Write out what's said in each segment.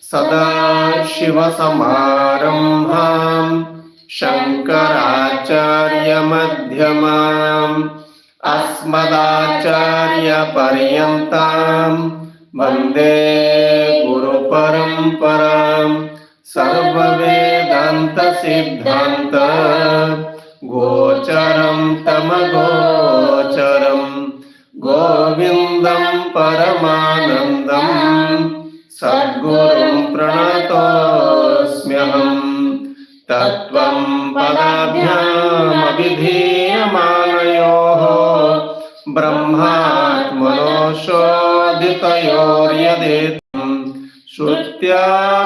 सदाशिवसमारम्भाम् शङ्कराचार्यमध्यमाम् अस्मदाचार्यपर्यन्ताम् वन्दे गुरुपरम्पराम् सर्ववेदान्तसिद्धान्त गोचरं तमगोचरम् गोविन्दं परमानन्दम् सद्गुरुं प्रणतोऽस्म्यहम् तत्त्वं पदाभ्यामभिधीयमानयोः ब्रह्मात्मनोऽशोदितयोर्यदेतं श्रुत्या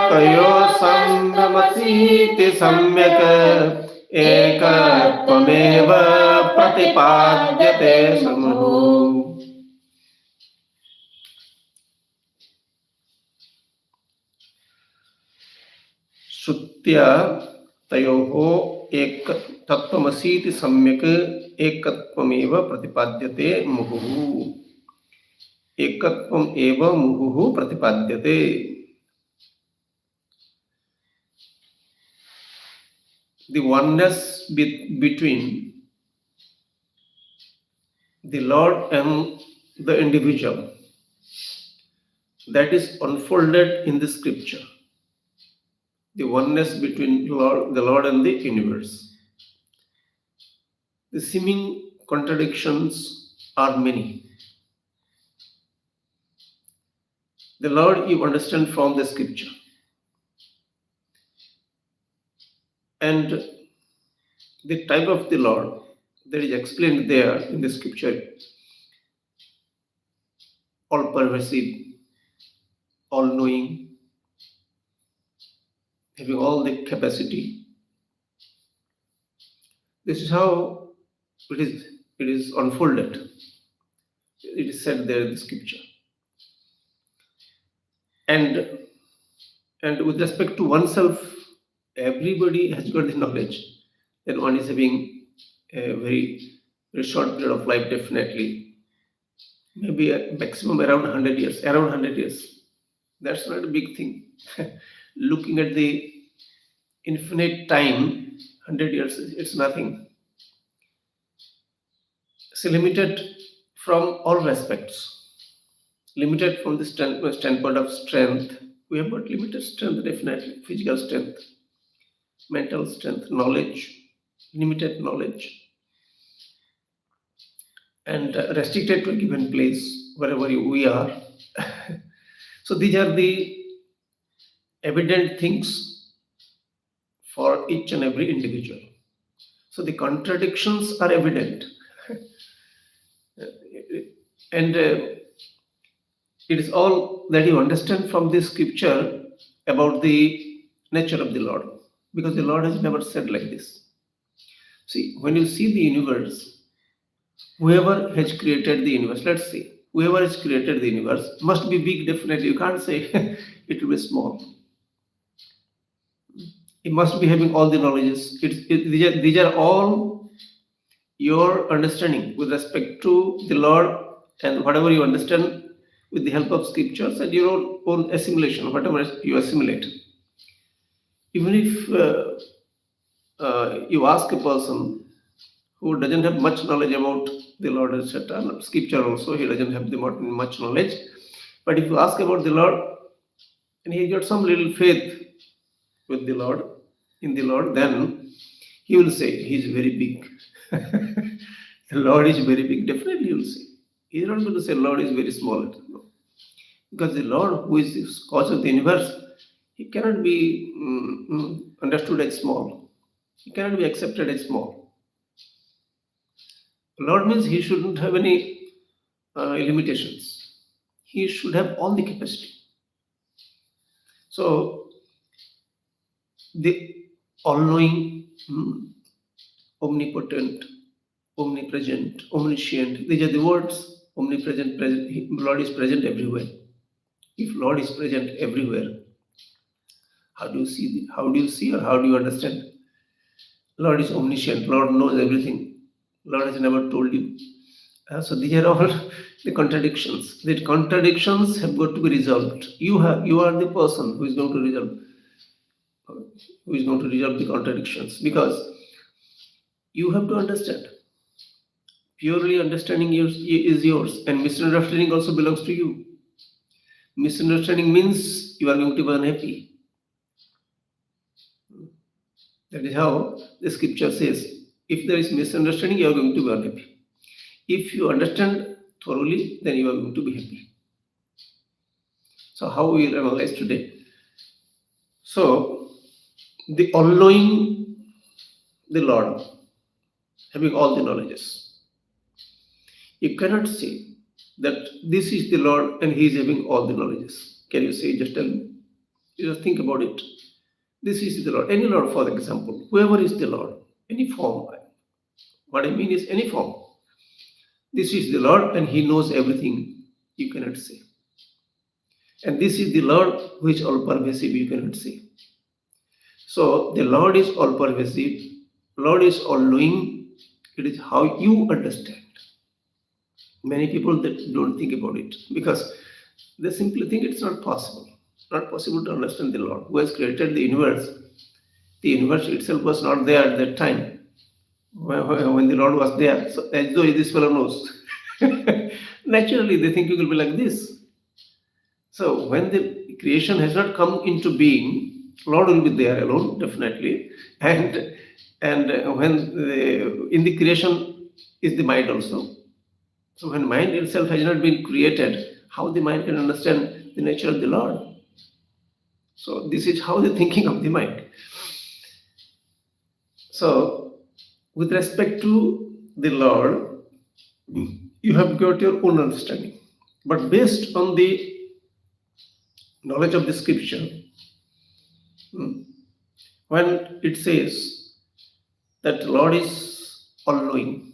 तयोः सङ्गमसीति सम्यक् एकत्वमेव प्रतिपाद्यते समूः। श्रुत्या तयोः एक तत्त्वमसीति सम्यक् एकत्वमेव प्रतिपाद्यते मुहुः। एकत्वम् एव मुहुः प्रतिपाद्यते। The oneness between the Lord and the individual, that is unfolded in the scripture. The oneness between the Lord and the universe. The seeming contradictions are many. The Lord you understand from the scripture. And the type of the Lord that is explained there in the scripture, all pervasive, all knowing, having all the capacity. This is how it is unfolded. It is said there in the scripture. And with respect to oneself, everybody has got the knowledge that one is having a very, very short period of life, definitely. Maybe a maximum around 100 years, around 100 years. That's not a big thing. Looking at the infinite time, 100 years, it's nothing. It's limited from all respects. Limited from the standpoint of strength. We have got limited strength, definitely. Physical strength, mental strength, knowledge, limited knowledge. And restricted to a given place, wherever we are. So these are the evident things for each and every individual. So the contradictions are evident. And it is all that you understand from this scripture about the nature of the Lord. Because the Lord has never said like this. See, when you see the universe, whoever has created the universe, let's say, whoever has created the universe must be big, definitely. You can't say it will be small. It must be having all the knowledges. These are all your understanding with respect to the Lord, and whatever you understand with the help of scriptures and your own assimilation, whatever you assimilate. Even if you ask a person who doesn't have much knowledge about the Lord, etc., scripture also, he doesn't have much knowledge. But if you ask about the Lord, and he got some little faith with the Lord, in the Lord, then he will say, he is very big. The Lord is very big, definitely he will say. He is not going to say Lord is very small. No. Because the Lord, who is the cause of the universe, he cannot be understood as small. He cannot be accepted as small. Lord means he shouldn't have any limitations. He should have all the capacity. So, the all-knowing, omnipotent, omnipresent, omniscient, these are the words. Omnipresent, present. Lord is present everywhere. If Lord is present everywhere, how do you see or how do you understand? Lord is omniscient. Lord knows everything. Lord has never told you So these are all the contradictions. The contradictions have got to be resolved. You are the person who is going to resolve the contradictions, because you have to understand. Purely understanding is yours, and misunderstanding also belongs to you. Misunderstanding means you are going to be unhappy. That is how the scripture says. If there is misunderstanding, you are going to be unhappy. If you understand thoroughly, then you are going to be happy. So how we will analyze today? So the all-knowing, the Lord, having all the knowledges. You cannot say that this is the Lord and He is having all the knowledges. Can you say? Just tell me. You just think about it. This is the Lord. Any Lord, for example, whoever is the Lord, any form. What I mean is any form. This is the Lord and He knows everything. You cannot say. And this is the Lord who is all pervasive. You cannot say. So the Lord is all pervasive. Lord is all knowing. It is how you understand. Many people that don't think about it, because they simply think it's not possible. Not possible to understand the Lord who has created the universe. The universe itself was not there at that time when the Lord was there. So as though this fellow knows. Naturally, they think it will be like this. So when the creation has not come into being, Lord will be there alone, definitely. And in the creation is the mind also. So when mind itself has not been created, how the mind can understand the nature of the Lord? So this is how the thinking of the mind. So with respect to the Lord, you have got your own understanding. But based on the knowledge of the scripture, when it says that the Lord is all-knowing,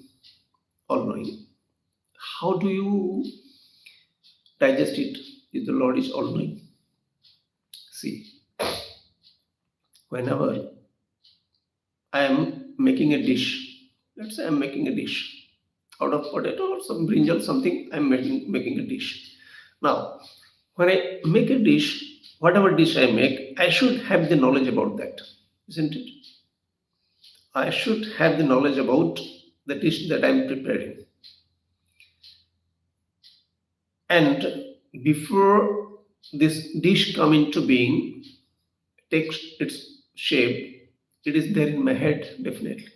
how do you digest it if the Lord is all-knowing? See, whenever I am making a dish, let's say I'm making a dish out of potato or some brinjal, something, I'm making a dish. Now, when I make a dish, whatever dish I make, I should have the knowledge about that, isn't it? I should have the knowledge about the dish that I'm preparing. And before this dish come into being, takes its shape, it is there in my head, definitely.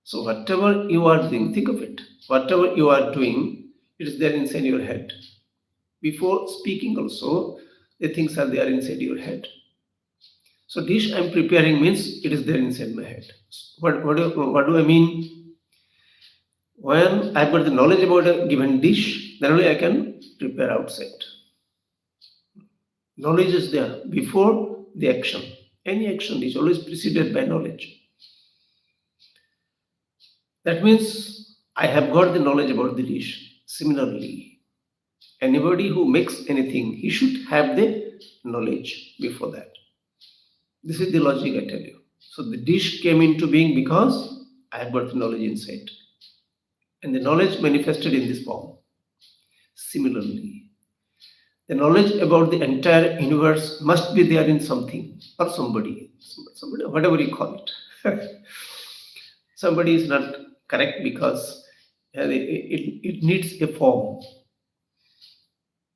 So whatever you are doing, think of it. Whatever you are doing, it is there inside your head. Before speaking also, the things are there inside your head. So dish I'm preparing means it is there inside my head. What do I mean? When I've got the knowledge about a given dish, then only I can prepare outside. Knowledge is there before the action. Any action is always preceded by knowledge. That means I have got the knowledge about the dish. Similarly, anybody who makes anything, he should have the knowledge before that. This is the logic I tell you. So the dish came into being because I have got the knowledge inside. And the knowledge manifested in this form. Similarly, the knowledge about the entire universe must be there in something or somebody, whatever you call it. Somebody is not correct because it needs a form.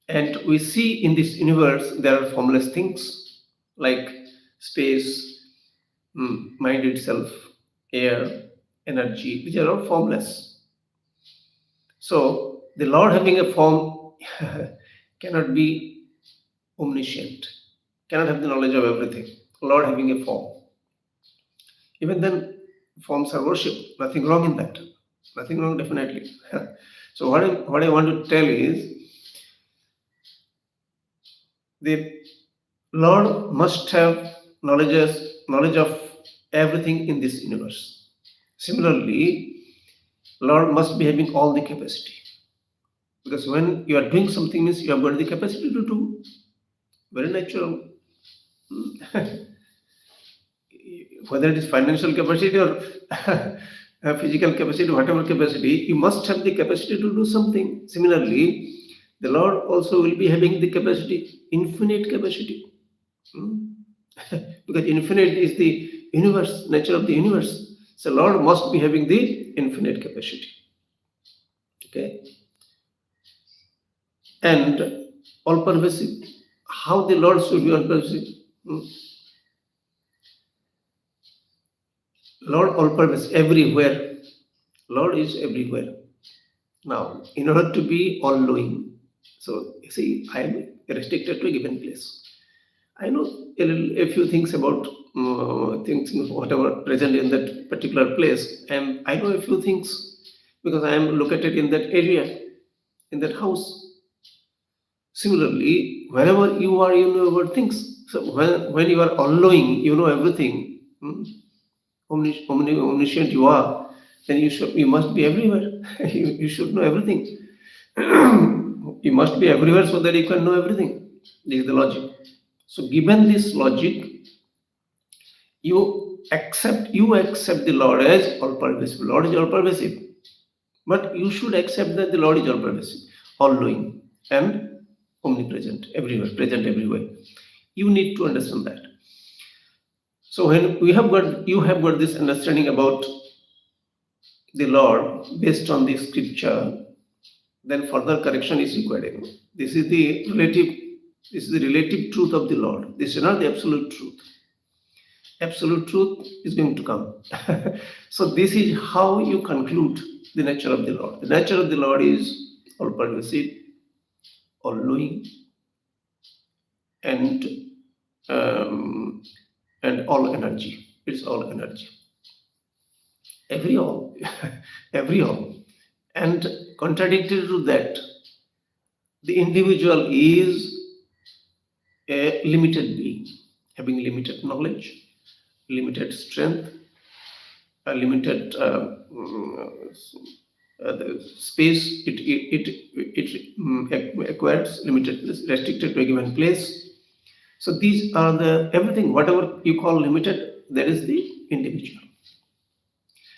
And we see in this universe there are formless things like space, mind itself, air, energy. These are all formless. So the Lord having a form cannot be omniscient, cannot have the knowledge of everything. Lord having a form. Even then, forms are worship. Nothing wrong in that. Nothing wrong, definitely. So what I want to tell is, the Lord must have knowledge of everything in this universe. Similarly, Lord must be having all the capacity. Because when you are doing something means you have got the capacity to do. Very natural. Whether it is financial capacity or physical capacity, whatever capacity, you must have the capacity to do something. Similarly, the Lord also will be having the capacity, infinite capacity. Hmm? Because infinite is the universe, nature of the universe. So Lord must be having the infinite capacity. Okay. And all pervasive. How the Lord should be all pervasive? Hmm? Lord all pervasive, everywhere. Lord is everywhere. Now, in order to be all knowing, so you see, I am restricted to a given place. I know a few things about things, whatever present in that particular place, and I know a few things because I am located in that area, in that house. Similarly, wherever you are, you know about things. So when you are all knowing, you know everything. Omniscient you are, then you must be everywhere. You should know everything. You must be everywhere so that you can know everything. This is the logic. So given this logic, you accept the Lord as all pervasive. Lord is all pervasive. But you should accept that the Lord is all pervasive, all knowing, and omnipresent, everywhere, present everywhere. You need to understand that. So when you have got this understanding about the Lord based on the scripture, then further correction is required. This is the relative truth of the Lord. This is not the absolute truth. Absolute truth is going to come. So this is how you conclude the nature of the Lord. The nature of the Lord is all pervasive, all knowing, and um, all energy. It's all energy. Every all, every all. And contradictory to that, the individual is a limited being, having limited knowledge, limited strength, a limited the space it acquires, limited, restricted to a given place. So these are the everything, whatever you call limited, that is the individual.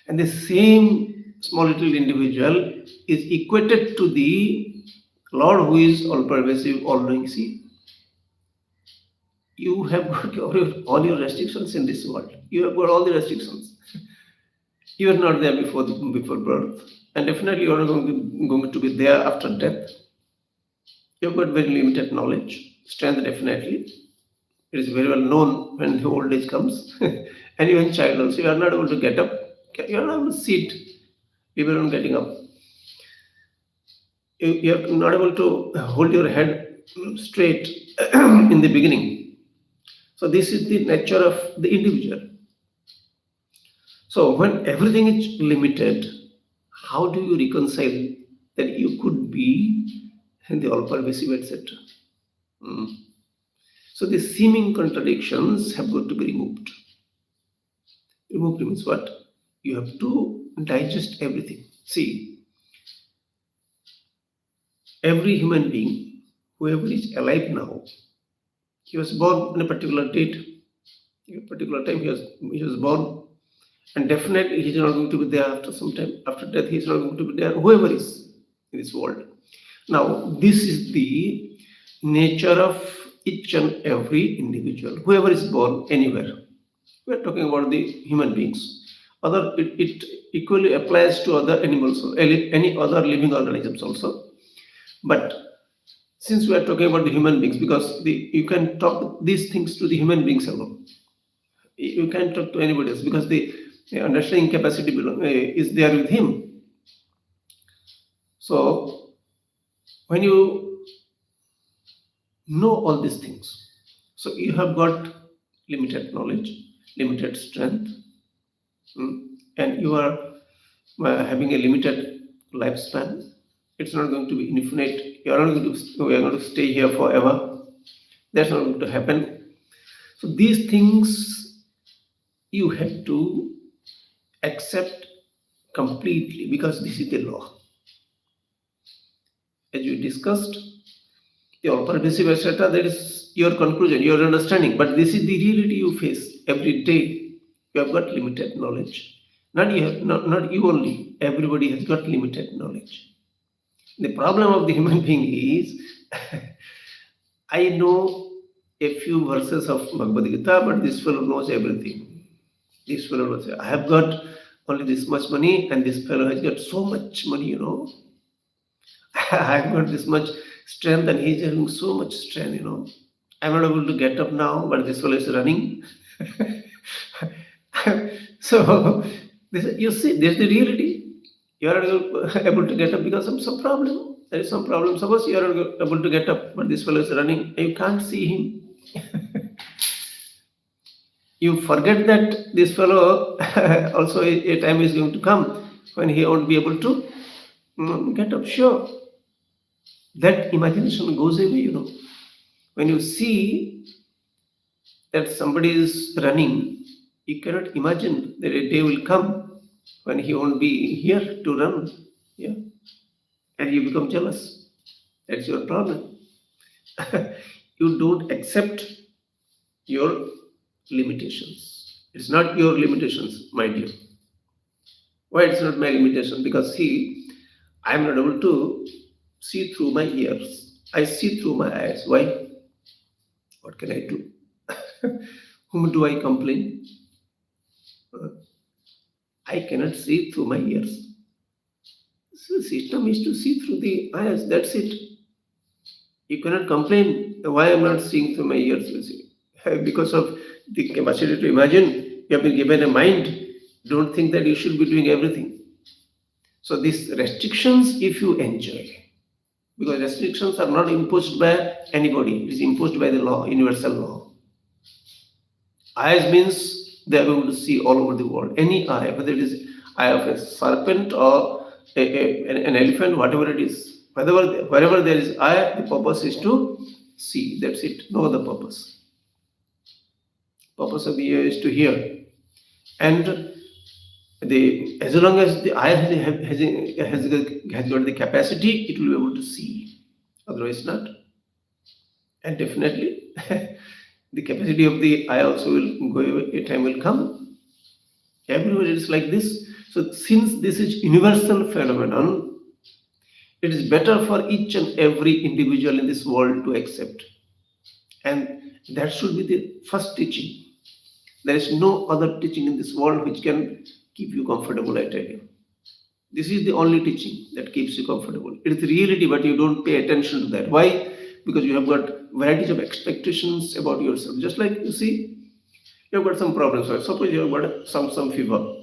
And the same small little individual is equated to the Lord who is all pervasive, all knowing. See, you have got all your restrictions in this world. You have got all the restrictions. You are not there before birth, and definitely you are not going to be there after death. You have got very limited knowledge, strength definitely. It is very well known when the old age comes, and even child also. You are not able to get up. You are not able to sit. Even on getting up, you are not able to hold your head straight in the beginning. So this is the nature of the individual. So when everything is limited, how do you reconcile that you could be the all-pervasive, etc.? So the seeming contradictions have got to be removed. Removed means what? You have to digest everything. See, every human being, whoever is alive now, he was born on a particular date, a particular time he was born, and definitely he is not going to be there after some time. After death, he is not going to be there. Whoever is in this world. Now, this is the nature of each and every individual, whoever is born anywhere. We are talking about the human beings. It equally applies to other animals, any other living organisms also. But since we are talking about the human beings, because you can talk these things to the human beings alone. You can't talk to anybody else because the understanding capacity is there with him. So when you know all these things, so you have got limited knowledge, limited strength, and you are having a limited lifespan. It's not going to be infinite. We are going to stay here forever. That's not going to happen. So these things you have to accept completely because this is the law. As we discussed, the all-pervasive, etc., that is your conclusion, your understanding. But this is the reality you face every day. You have got limited knowledge, Not you only. Everybody has got limited knowledge. The problem of the human being is I know a few verses of Bhagavad Gita, but this fellow knows everything. This fellow knows, I have got only this much money, and this fellow has got so much money. I have got this much strength, and he's having so much strength. I'm not able to get up now, but this fellow is running. So, you see, there's the reality. You are not able to get up because of some problem. There is some problem. Suppose you are not able to get up, but this fellow is running, and you can't see him. You forget that this fellow also a time is going to come when he won't be able to get up. Sure, that imagination goes away. When you see that somebody is running, you cannot imagine that a day will come when he won't be here to run. Yeah, and you become jealous. That's your problem. You don't accept your limitations. It's not your limitations, mind you. Why it's not my limitation? Because I'm not able to see through my ears. I see through my eyes. Why? What can I do? Whom do I complain? I cannot see through my ears. So the system is to see through the eyes. That's it. You cannot complain why I'm not seeing through my ears. You see. Because of the capacity to imagine, you have been given a mind. Don't think that you should be doing everything. So these restrictions, if you enjoy, because restrictions are not imposed by anybody, it is imposed by the law, universal law. Eyes means they are able to see all over the world. Any eye, whether it is eye of a serpent or an elephant, whatever it is, wherever there is eye, the purpose is to see. That's it. No other purpose. Purpose of the ear is to hear. And as long as the eye has got the capacity, it will be able to see. Otherwise not. And definitely, the capacity of the eye also will go away. A time will come. Everywhere it is like this. So since this is universal phenomenon, it is better for each and every individual in this world to accept. And that should be the first teaching. There is no other teaching in this world which can keep you comfortable, I tell you. This is the only teaching that keeps you comfortable. It is the reality, but you don't pay attention to that. Why? Because you have got varieties of expectations about yourself. Just like you see, you have got some problems. Suppose you have got some fever.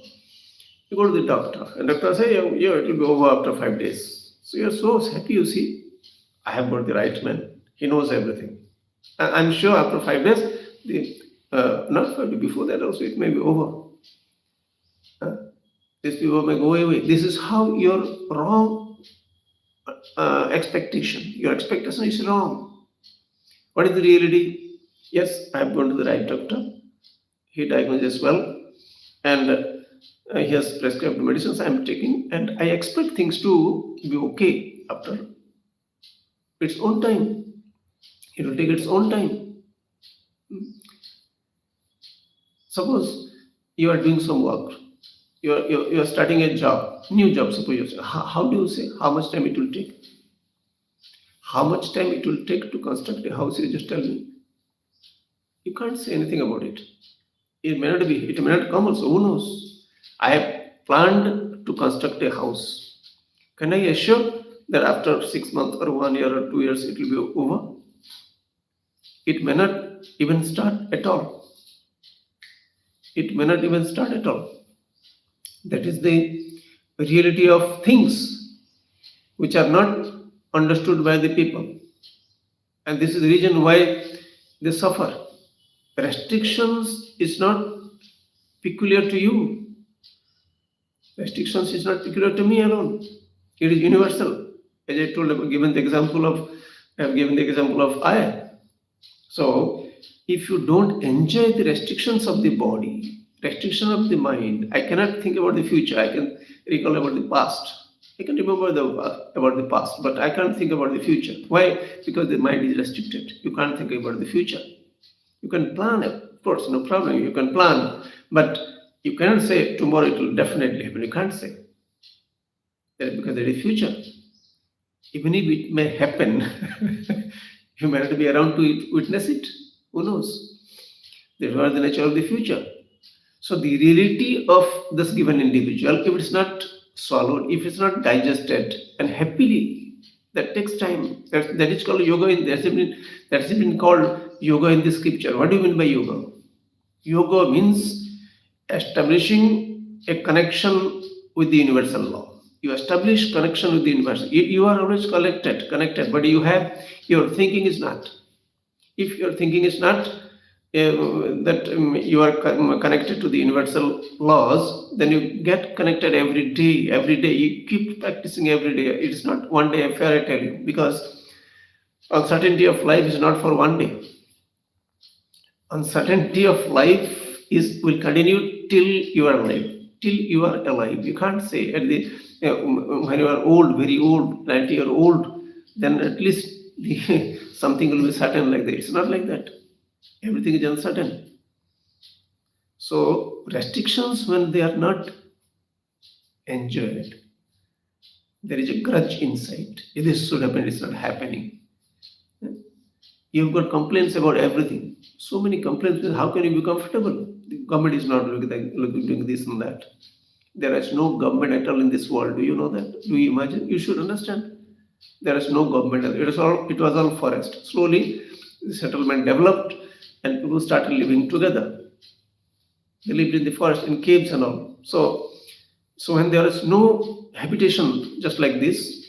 You go to the doctor, and doctor says, yeah, it will be over after 5 days. So you're so happy, you see, I have got the right man. He knows everything. I'm sure after 5 days, not 5 days, before that also it may be over. This fever may go away. This is how your wrong expectation. Your expectation is wrong. What is the reality? Yes, I have gone to the right doctor. He diagnosed well, and he has prescribed medicines I am taking, and I expect things to be okay after its own time. It will take its own time. Suppose you are doing some work. You are starting a job, new job. Suppose you say, how do you say how much time it will take? How much time it will take to construct a house? You just tell me. You can't say anything about it. It may not come also. Who knows? I have planned to construct a house. Can I assure that after 6 months or 1 year or 2 years it will be over? It may not even start at all. It may not even start at all. That is the reality of things which are not understood by the people. And this is the reason why they suffer. Restrictions is not peculiar to you. Restrictions is not peculiar to me alone. It is universal. As I told, I have given the example of eye. So, if you don't enjoy the restrictions of the body, restriction of the mind, I cannot think about the future. I can recall about the past. I can remember about the past, but I can't think about the future. Why? Because the mind is restricted. You can't think about the future. You can plan, of course, no problem. You can plan, but You cannot say tomorrow it will definitely happen. You can't say that because there is future. Even if it may happen, you may not be around to witness it. Who knows? That's what the nature of the future. So the reality of this given individual, if it's not swallowed, if it's not digested and happily, that takes time. That is called yoga. That's been called yoga in the scripture. What do you mean by yoga? Yoga means establishing a connection with the universal law. You establish connection with the universal. You are always connected, but your thinking is not. If your thinking is not that you are connected to the universal laws, then you get connected every day. Every day you keep practicing every day. It is not one day affair, I tell you, because uncertainty of life is not for one day. Uncertainty of life will continue till you are alive. Till you are alive, you can't say at the when you are old, very old, 90-year-old, then at least something will be certain like that. It's not like that. Everything is uncertain. So restrictions, when they are not enjoyed, there is a grudge inside. This should happen, it's not happening. You've got complaints about everything. So many complaints. How can you be comfortable? The government is not doing this and that. There is no government at all in this world. Do you know that? Do you imagine? You should understand. There is no government. It was all forest. Slowly, the settlement developed, and people started living together. They lived in the forest, in caves and all. So when there is no habitation just like this,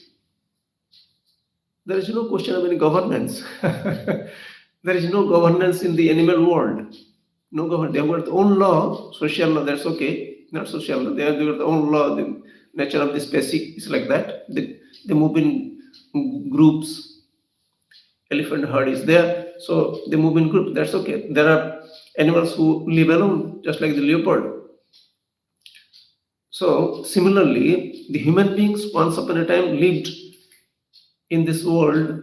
there is no question of any governance. There is no governance in the animal world. No government. They have got their own law, social law. That's okay. Not social law. They have got their own law. The nature of the species is like that. They move in groups. Elephant herd is there, so they move in groups. That's okay. There are animals who live alone, just like the leopard. So similarly, the human beings once upon a time lived in this world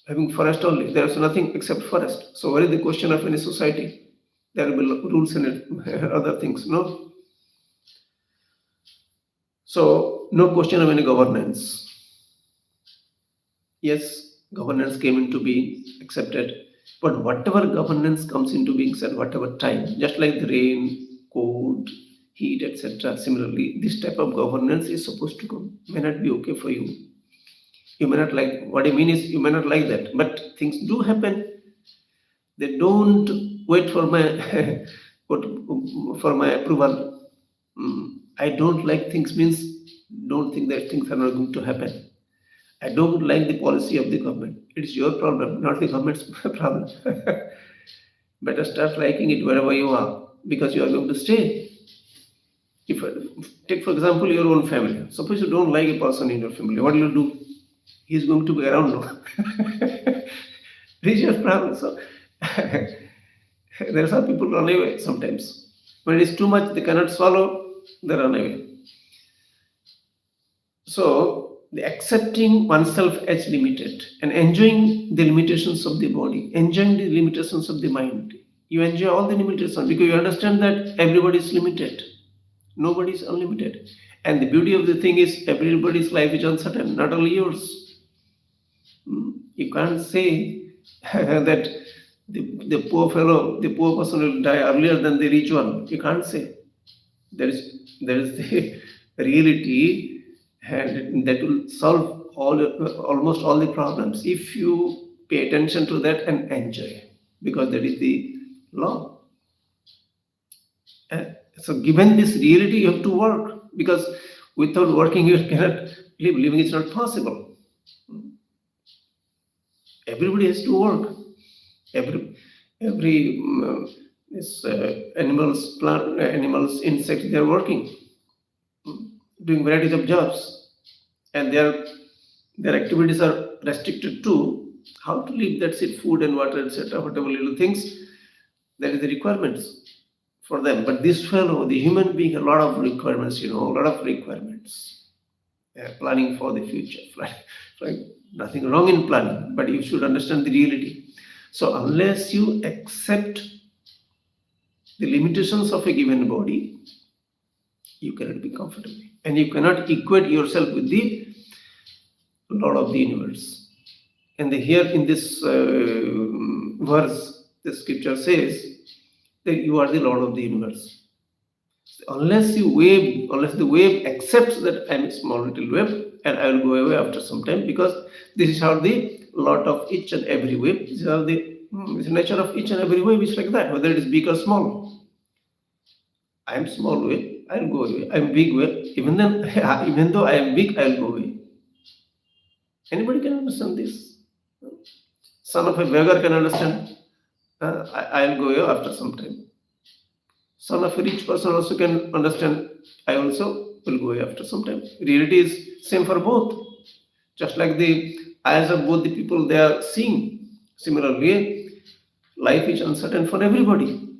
having forest only. There is nothing except forest. So where is the question of any society? There will be rules and other things, no? So no question of any governance. Yes, governance came into being, accepted. But whatever governance comes into being at whatever time, just like the rain, cold, heat, etc. Similarly, this type of governance is supposed to come. May not be okay for you. You may not like. What I mean is, you may not like that. But things do happen. They don't wait for my for my approval. I don't like things means don't think that things are not going to happen. I don't like the policy of the government. It's your problem, not the government's problem. Better start liking it wherever you are, because you are going to stay. If take for example your own family. Suppose you don't like a person in your family, what will you do? He's going to be around now. This is your problem. So there are some people run away sometimes. When it is too much, they cannot swallow, they run away. So the accepting oneself as limited and enjoying the limitations of the body, enjoying the limitations of the mind. You enjoy all the limitations because you understand that everybody is limited. Nobody is unlimited. And the beauty of the thing is everybody's life is uncertain, not only yours. You can't say that the poor fellow, the poor person will die earlier than the rich one. You can't say. There is the reality, and that will solve almost all the problems if you pay attention to that and enjoy, because that is the law. So given this reality, you have to work, because without working you cannot live. Living is not possible. Everybody has to work. Every animals, insects, they are working, doing varieties of jobs, and their activities are restricted to how to live. That's it, food and water, etc. Whatever little things, that is the requirements for them. But this fellow, the human being, a lot of requirements, a lot of requirements. Planning for the future. Nothing wrong in planning, but you should understand the reality. So unless you accept the limitations of a given body, you cannot be comfortable. And you cannot equate yourself with the Lord of the universe. And here in this verse, the scripture says that you are the Lord of the universe. Unless the wave accepts that I am a small little wave and I will go away after some time, because this is how the lot of each and every wave, this is how the nature of each and every wave is like that, whether it is big or small. I am small wave, I will go away. I am big wave, even though I am big, I will go away. Anybody can understand this? Son of a beggar can understand. I will go away after some time. Son of a rich person also can understand. I also will go away after some time. Reality is same for both. Just like the eyes of both the people, they are seeing. Similarly, life is uncertain for everybody.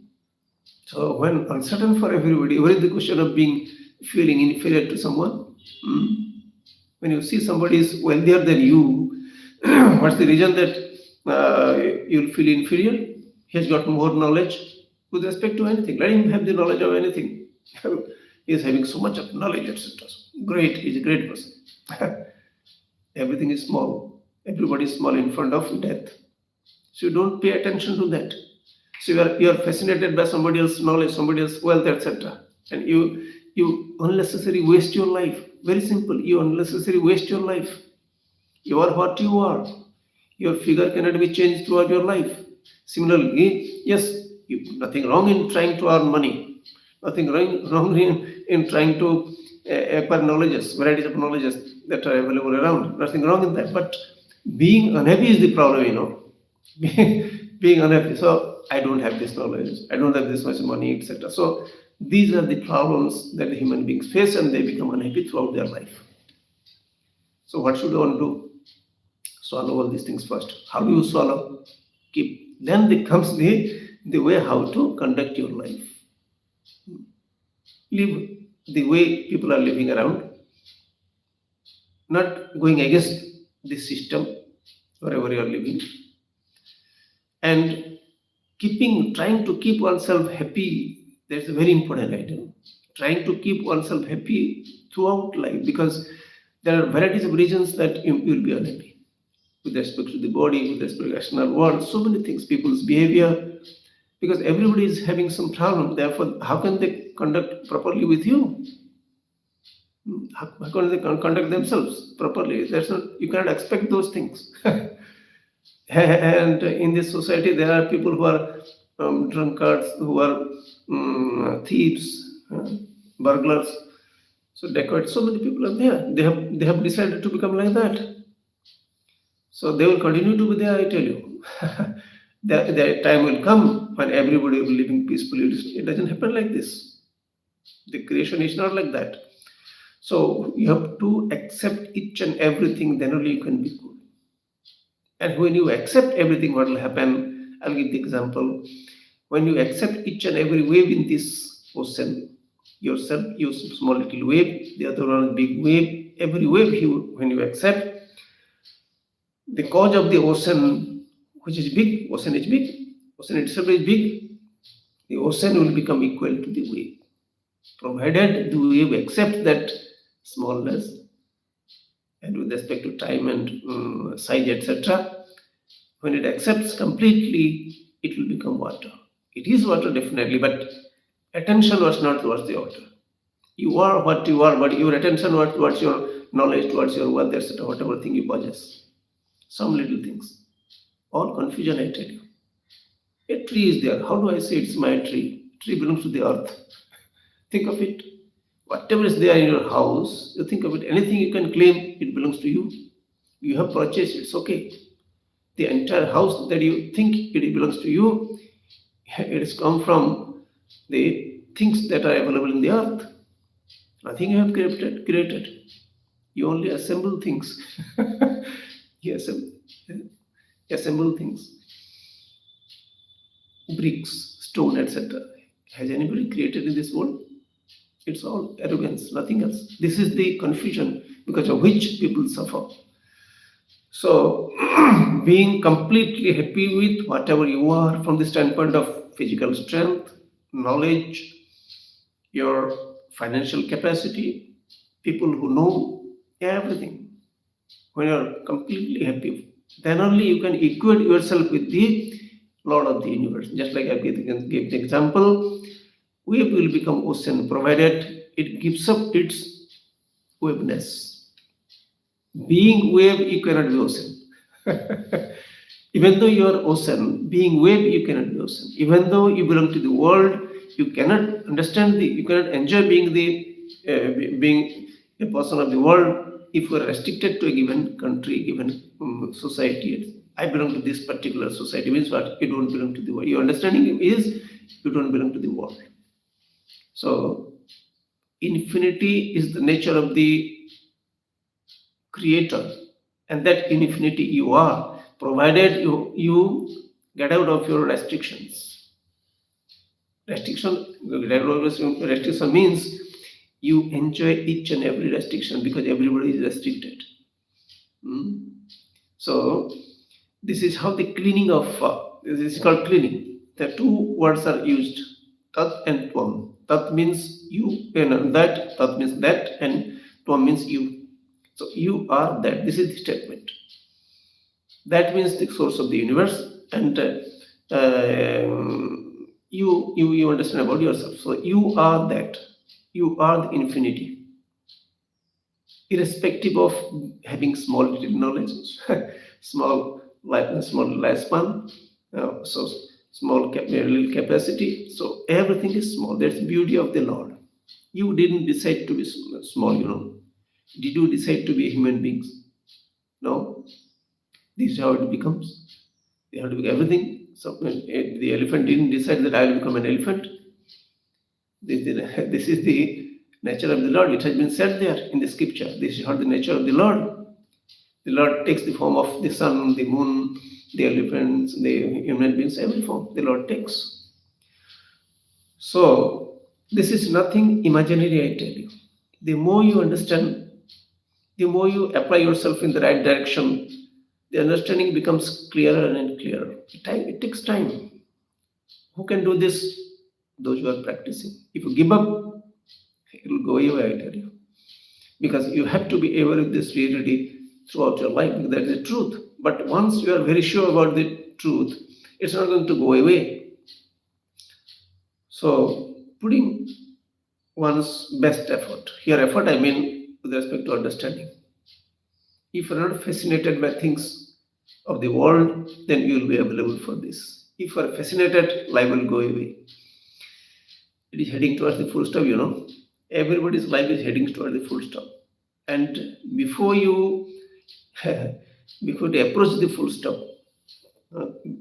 So when uncertain for everybody, what is the question of feeling inferior to someone? When you see somebody is wealthier than you, what's the reason that you'll feel inferior? He has got more knowledge with respect to anything. Let him have the knowledge of anything. He is having so much of knowledge, etc. Great, he's a great person. Everything is small. Everybody is small in front of death. So you don't pay attention to that. So you are fascinated by somebody else's knowledge, somebody else's wealth, etc. And you unnecessarily waste your life. Very simple. You unnecessarily waste your life. You are what you are. Your figure cannot be changed throughout your life. Similarly, yes, nothing wrong in trying to earn money. Nothing wrong in trying to acquire knowledges, varieties of knowledges that are available around. Nothing wrong in that. But being unhappy is the problem, being unhappy. So I don't have this knowledge. I don't have this much money, etc. So these are the problems that the human beings face, and they become unhappy throughout their life. So what should one do? Swallow all these things first. How do you swallow? Then comes the way how to conduct your life. Live the way people are living around, not going against the system wherever you are living, and trying to keep oneself happy. That's a very important item. Trying to keep oneself happy throughout life, because there are varieties of reasons that you will be unhappy. With respect to the body, with respect to the external world, so many things, people's behavior, because everybody is having some problem. Therefore, how can they conduct properly with you? How can they conduct themselves properly? You cannot expect those things. And in this society, there are people who are drunkards, who are thieves, burglars, so dacoits. So many people are there. They have decided to become like that. So they will continue to be there, I tell you. The time will come when everybody will be living peacefully. It doesn't happen like this. The creation is not like that. So you have to accept each and everything, then only you can be good. And when you accept everything, what will happen? I'll give the example. When you accept each and every wave in this ocean, yourself, you small little wave, the other one big wave, every wave when you accept, the cause of the ocean, which is big, ocean itself is big, the ocean will become equal to the wave, provided the wave accepts that smallness, and with respect to time and size, etc. When it accepts completely, it will become water. It is water definitely, but attention was not towards the water. You are what you are, but your attention was towards your knowledge, towards your wealth, etc., whatever thing you possess. Some little things. All confusion, I tell you. A tree is there. How do I say it's my tree? Tree belongs to the earth. Think of it. Whatever is there in your house, you think of it. Anything you can claim, it belongs to you. You have purchased, it's okay. The entire house that you think it belongs to you, it has come from the things that are available in the earth. Nothing you have created. You only assemble things. You assemble things. Bricks, stone, etc. Has anybody created in this world? It's all arrogance, nothing else. This is the confusion because of which people suffer. So, being completely happy with whatever you are from the standpoint of physical strength, knowledge, your financial capacity, people who know everything. When you're completely happy, then only you can equate yourself with the Lord of the universe. Just like I gave the example, wave will become ocean provided it gives up its waveness. Being wave, you cannot be ocean. Even though you are ocean, being wave, you cannot be ocean. Even though you belong to the world, you cannot you cannot enjoy being a person of the world if you are restricted to a given country, given society. I belong to this particular society means what? You don't belong to the world. Your understanding is you don't belong to the world. So infinity is the nature of the creator, and that infinity you are, provided you get out of your restrictions. Restriction means you enjoy each and every restriction because everybody is restricted. So this is how the cleaning of this is called cleaning. The two words are used, tat and tvam. Tat means you, that. Tat means that, and tvam means you. So you are that. This is the statement. That means the source of the universe, and you understand about yourself. So you are that. You are the infinity, irrespective of having small little knowledge, small lifespan, so small little capacity. So everything is small. That's the beauty of the Lord. You didn't decide to be small. Did you decide to be a human being? No. This is how it becomes. You have to be everything. So the elephant didn't decide that I will become an elephant. This is the nature of the Lord. It has been said there in the scripture. This is how the nature of the Lord. The Lord takes the form of the sun, the moon, the elephants, the human beings, every form the Lord takes. So this is nothing imaginary, I tell you. The more you understand, the more you apply yourself in the right direction, the understanding becomes clearer and clearer. It takes time. Who can do this? Those who are practicing. If you give up, it will go away, I tell you. Because you have to be aware of this reality throughout your life. That is the truth. But once you are very sure about the truth, it's not going to go away. So putting one's best effort. Here effort I mean with respect to understanding. If you're not fascinated by things of the world, then you will be available for this. If you are fascinated, life will go away. It is heading towards the full stop, Everybody's life is heading towards the full stop. And before you approach the full stop,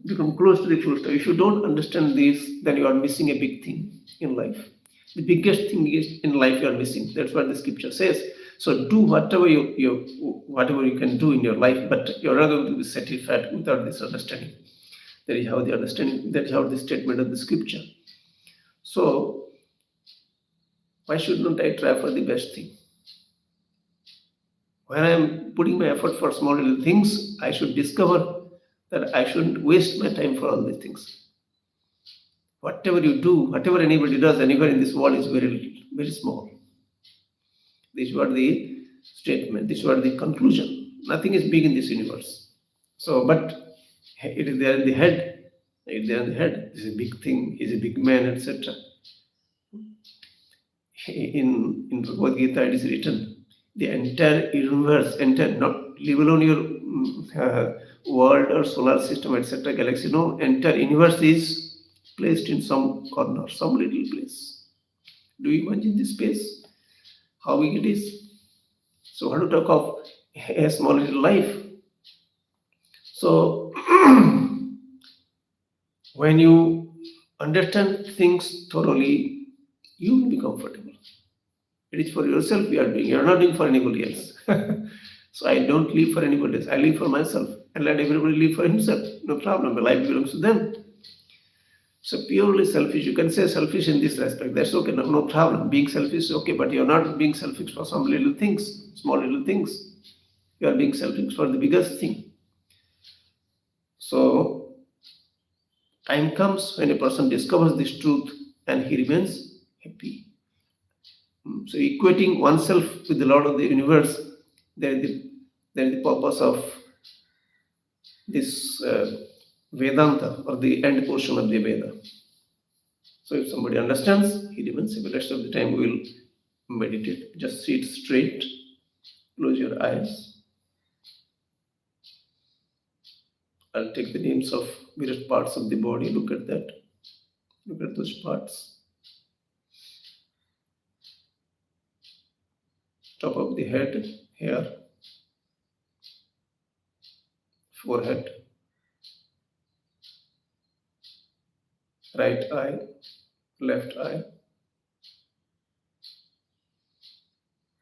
become close to the full stop, if you don't understand this, then you are missing a big thing in life. The biggest thing is in life you are missing. That's what the scripture says. So do whatever you can do in your life, but you're not going to be satisfied without this understanding. That is how the statement of the scripture. So why should not I try for the best thing? When I am putting my effort for small little things, I should discover that I shouldn't waste my time for all these things. Whatever you do, whatever anybody does anywhere in this world is very little, very small. This was the statement. This was the conclusion. Nothing is big in this universe. So, but it is there in the head. It's there in the head. This is a big thing. He's a big man, etc. In Bhagavad Gita, it is written, the entire universe, not leave alone your world or solar system, etc., galaxy. No, entire universe is placed in some corner, some little place. Do you imagine this space? How big it is? So, how to talk of a small little life? So, when you understand things thoroughly, you will be comfortable. It is for yourself you are doing. You are not doing for anybody else. So I don't live for anybody else. I live for myself and let everybody live for himself. No problem. My life belongs to them. So purely selfish. You can say selfish in this respect. That's okay. No problem. Being selfish is okay, but you're not being selfish for some little things, small little things. You are being selfish for the biggest thing. So time comes when a person discovers this truth and he remains happy. So equating oneself with the Lord of the universe, there is the purpose of this Vedanta, or the end portion of the Veda. So if somebody understands, he remains happy. Rest of the time we will meditate. Just sit straight, close your eyes. I'll take the names of various parts of the body. Look at that. Look at those parts. Top of the head, hair, forehead, right eye, left eye,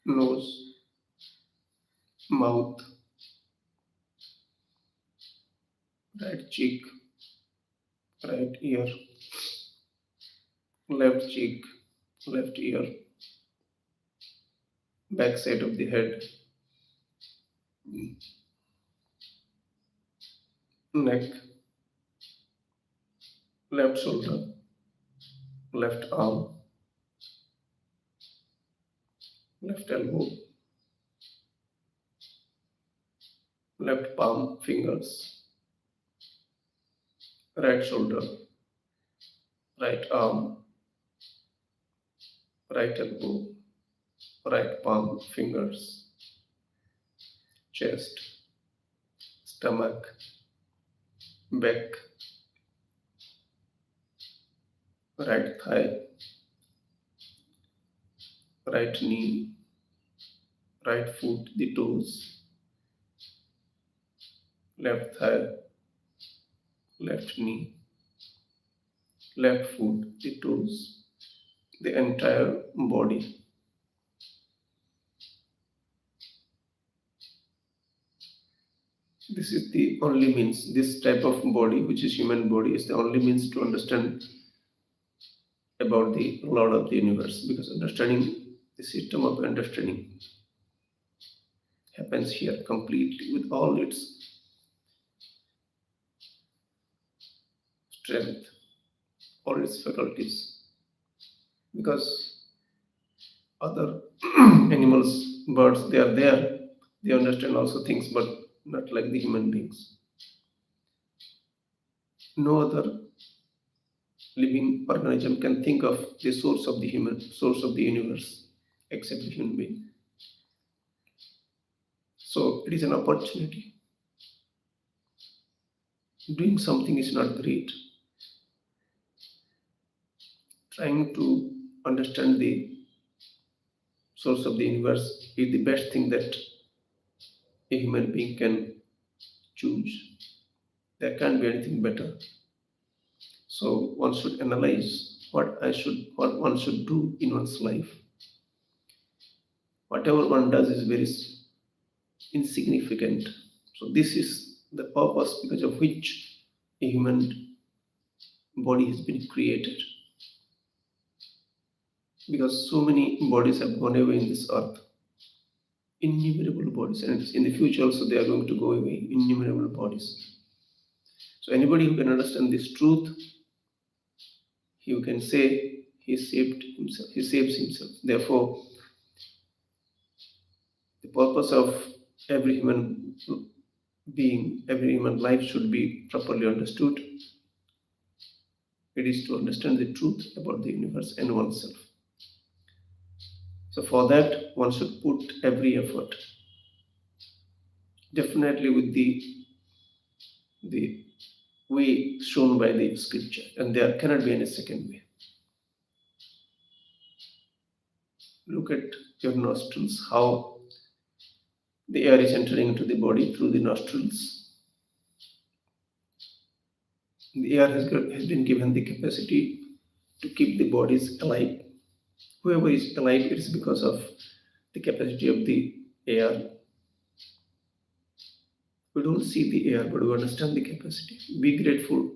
nose, mouth, right cheek, right ear, left cheek, left ear, back side of the head, neck, left shoulder, left arm, left elbow, left palm fingers, right shoulder, right arm, right elbow, right palm fingers, chest, stomach, back, right thigh, right knee, right foot, the toes, left thigh, left knee, left foot, the toes, the entire body. This is the only means, this type of body, which is human body, is the only means to understand about the Lord of the universe, because understanding, the system of understanding happens here completely with all its strength, all its faculties. Because other animals, birds, they are there, they understand also things, but not like the human beings. No other living organism can think of the source of the source of the universe except the human being. So it is an opportunity. Doing something is not great. Trying to understand the source of the universe is the best thing that a human being can choose. There can't be anything better. So one should analyze what one should do in one's life. Whatever one does is very insignificant. So this is the purpose because of which a human body has been created. Because so many bodies have gone away in this earth. Innumerable bodies, and in the future also they are going to go away. Innumerable bodies. So anybody who can understand this truth, he can say he saved himself. He saves himself. Therefore, the purpose of every human being, every human life should be properly understood. It is to understand the truth about the universe and oneself. So for that, one should put every effort. Definitely with the way shown by the scripture, and there cannot be any second way. Look at your nostrils, how the air is entering into the body through the nostrils. The air has been given the capacity to keep the bodies alive. Whoever is alive, it is because of the capacity of the air. We don't see the air, but we understand the capacity. Be grateful.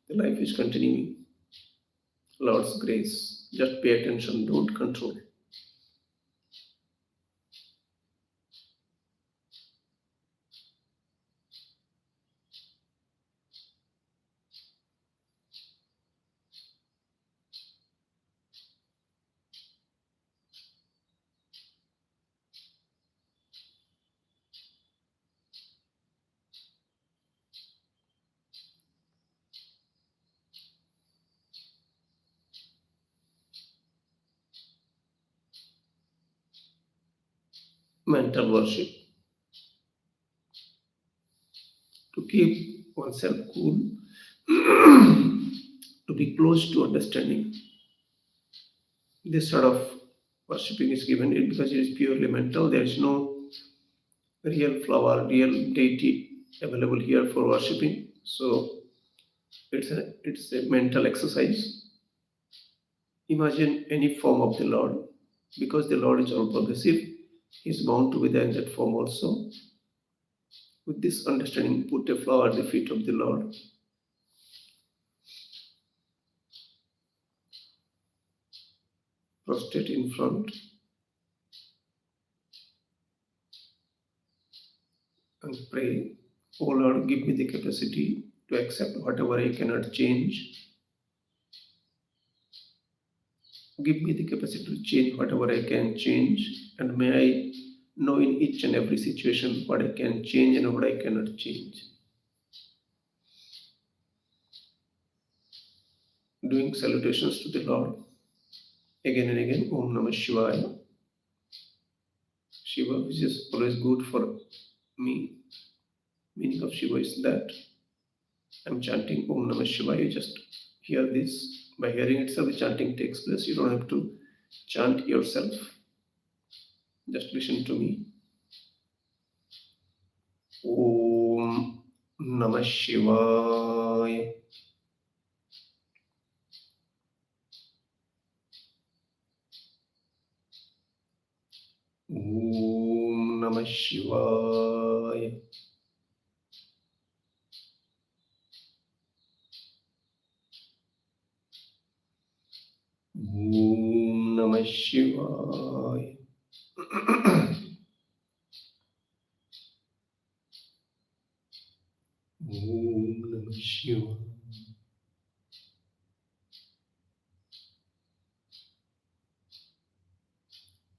The life is continuing. Lord's grace. Just pay attention, don't control. mental worship, to keep oneself cool, to be close to understanding. This sort of worshipping is given it because it is purely mental. There is no real flower, real deity available here for worshipping. So it's a mental exercise. Imagine any form of the Lord, because the Lord is all progressive. He is bound to be there in that form also. With this understanding, put a flower at the feet of the Lord. Prostrate in front and pray, "Oh Lord, give me the capacity to accept whatever I cannot change. Give me the capacity to change whatever I can change, and may I know in each and every situation what I can change and what I cannot change." Doing salutations to the Lord again and again. Om Namah Shivaya. Shiva, which is always good for me. Meaning of Shiva is that I'm chanting Om Namah Shivaya. You just hear this. By hearing itself, the chanting takes place. You don't have to chant yourself. Just listen to me. Om Namah Shivaya. Om Namah Shivaya. Om Namah Shivaya. Om Namah Shivaya.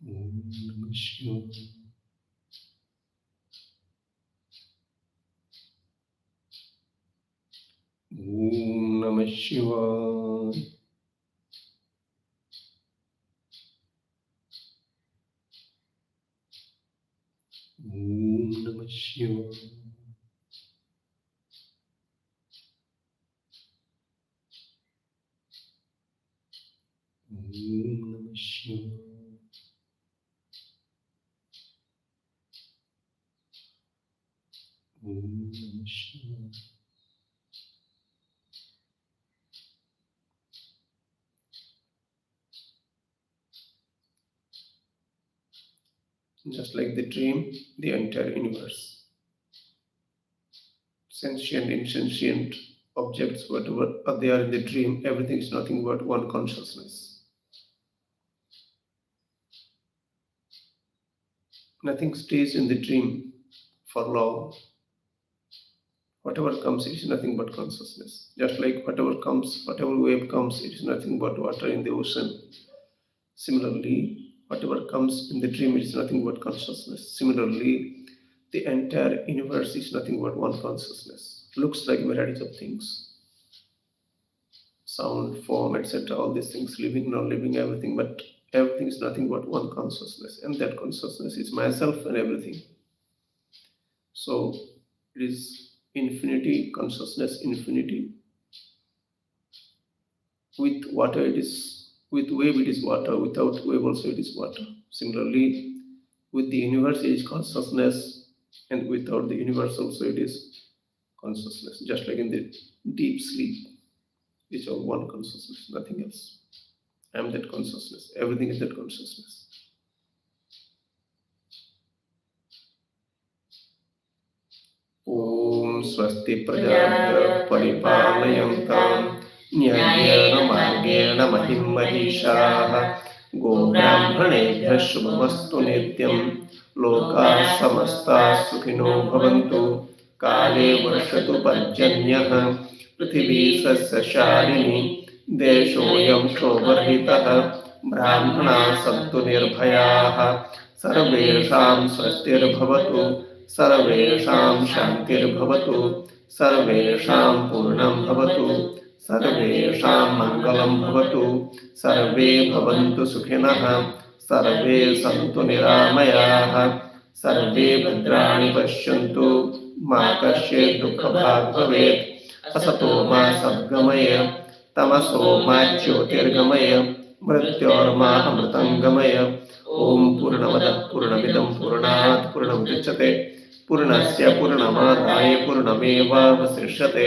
Om Namah Shivaya. Om Namah Shivaya. Om Namah Shivaya. Om Namah Shivaya. Om Namah Shivaya. Just like the dream, the entire universe, sentient, insentient objects, whatever they are in the dream, everything is nothing but one consciousness. Nothing stays in the dream for long. Whatever comes, it is nothing but consciousness. Just like whatever comes, whatever wave comes, it is nothing but water in the ocean. Similarly, whatever comes in the dream, it is nothing but consciousness. Similarly, the entire universe is nothing but one consciousness. Looks like varieties of things, sound, form, etc. All these things, living, non-living, everything, but everything is nothing but one consciousness, and that consciousness is myself and everything. So it is infinity, consciousness, infinity. With water it is, with wave it is water, without wave also it is water. Similarly, with the universe it is consciousness, and without the universe also it is consciousness. Just like in the deep sleep, it's all one consciousness, nothing else. I am that consciousness. Everything is that consciousness. Om Swasti Prajabhya Paripalayantam Nyayena Margena Mahim Mahishaha Go Brahmanebhya Shubhamastu Nityam Loka Samasta Sukhino Bhavantu Kale Varshatu Parjanyah Prithvi Sasya Shalini Deshoyam Shobharhitah Brahmana Sattu Nirbhayaha Sarvesham Swastir Bhavatu सर्वेषां शान्तिर्भवतु सर्वेषां पूर्णं भवतु सर्वेषां मङ्गलं भवतु सर्वे भवन्तु सुखिनः सर्वे सन्तु निरामयाः सर्वे भद्राणि पश्यन्तु मा कश्चित् दुःखभाग् भवेत्। असतो मा सद्गमय तमसो मा ज्योतिर्गमय मृत्योर्मा अमृतङ्गमय। ॐ पूर्णमदः पूर्णमिदं पूर्णात् पूर्णमुदच्यते पूर्णस्य पूर्णमादाय पूर्णमेवावशिष्यते।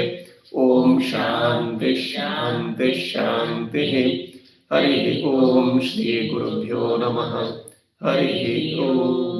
ॐ शान्ति शान्ति शान्तिः। हरिः ॐ श्री गुरुभ्यो नमः। हरिः ॐ।